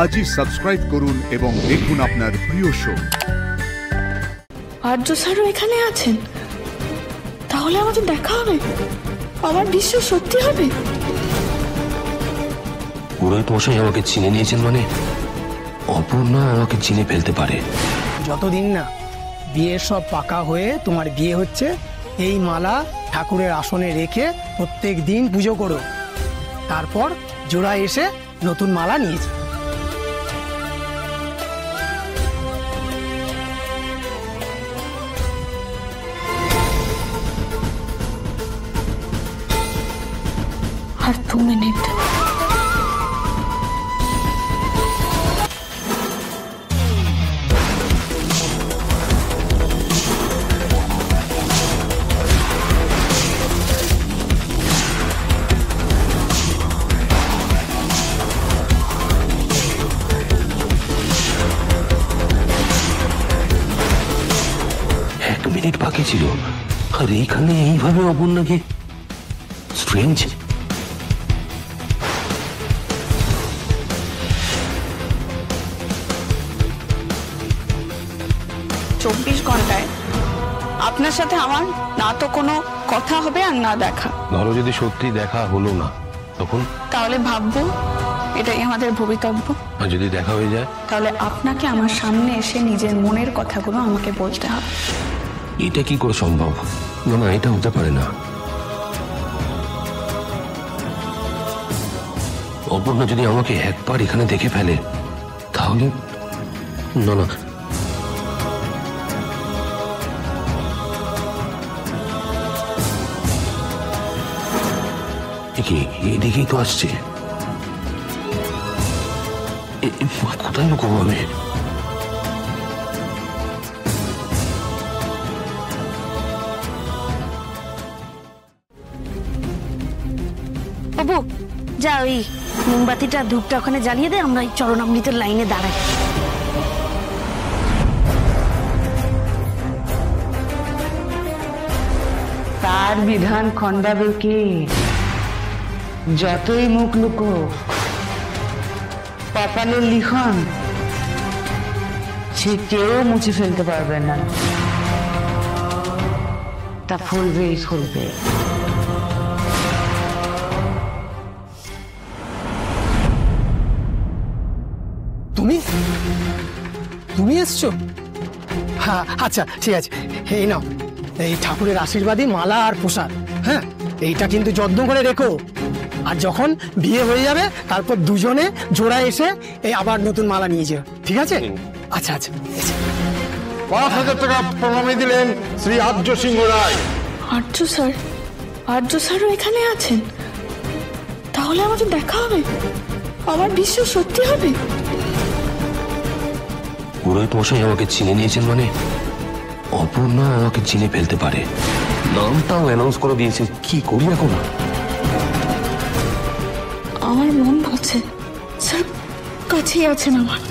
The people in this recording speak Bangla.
আজই সাবস্ক্রাইব করুন এবং দেখুন আপনার প্রিয় শো। আর্য স্যারও এখানে আছেন, তাহলে আমাদের দেখা হবে, আমার বিশ্বাস সত্যি হবে। পুরোহিত মশাই আমাকে চিনে নিয়েছেন মানে অপর্ণা আমাকে চিনে ফেলতে পারে। যতদিন না বিয়ের সব পাকা হয়ে তোমার বিয়ে হচ্ছে, এই মালা ঠাকুরের আসনে রেখে প্রত্যেক দিন পুজো করো, তারপর জোড়া এসে নতুন মালা নিয়েছে। আর 2 মিনিট। মিনিট বাকি ছিল, আর এইখানে এইভাবে অপর্ণাকে স্ট্রেঞ্জ। 24 ঘন্টায় আপনার সাথে আমার না তো কোনো কথা হবে আর না দেখা। ধরো যদি সত্যি দেখা হলো না, তখন তাহলে ভাববো এটাই আমাদের ভবিতব্য। আর যদি দেখা হয়ে যায়, তাহলে আপনাকে আমার সামনে এসে নিজের মনের কথাগুলো আমাকে বলতে হবে। এটা কি করে সম্ভব? না না, এটা হতে পারে না। অপর্ণা যদি আমাকে একবার এখানে দেখে ফেলে, তাহলে না না, কি এদিকেই তো আসছে। কোথায় লুকবো আমি? বাবু যা, ওই মোমবাতিটা ধূপটা ওখানে জ্বালিয়ে দে, আমরা চরণামৃতের লাইনে দাঁড়াই। তার বিধান খণ্ডাবে কে? যতই মুখ লুকো, কপালের লিখন সে কেউ মুছে ফেলতে পারবে না, তা ফুলবেই ফুলবে। তুমি তুমি এসছো? হ্যাঁ আচ্ছা ঠিক আছে, এই নাও এই ঠাকুরের আশীর্বাদী মালা আর প্রসাদ। হ্যাঁ, এইটা কিন্তু যত্ন করে রেখো, আর যখন বিয়ে হয়ে যাবে তারপর দুজনে জোড়া এসে এই আবার নতুন মালা নিয়ে যাও, ঠিক আছে? আচ্ছা আচ্ছা। ৫,০০০ টাকা প্রণামী দিলেন শ্রী আর্য সিংহ রায়। আর্য স্যারও এখানে আছেন, তাহলে আমাদের দেখা হবে, আমার বিশ্বাস সত্যি হবে। পুরোহিত মশাই আমাকে চিনে নিয়েছেন মানে অপর্ণা আমাকে চিনে ফেলতে পারে। নামটাও অ্যানাউন্স করে দিয়েছে, কি করি এখন? আমার মন বলছে স্যার কাছেই আছেন আমার।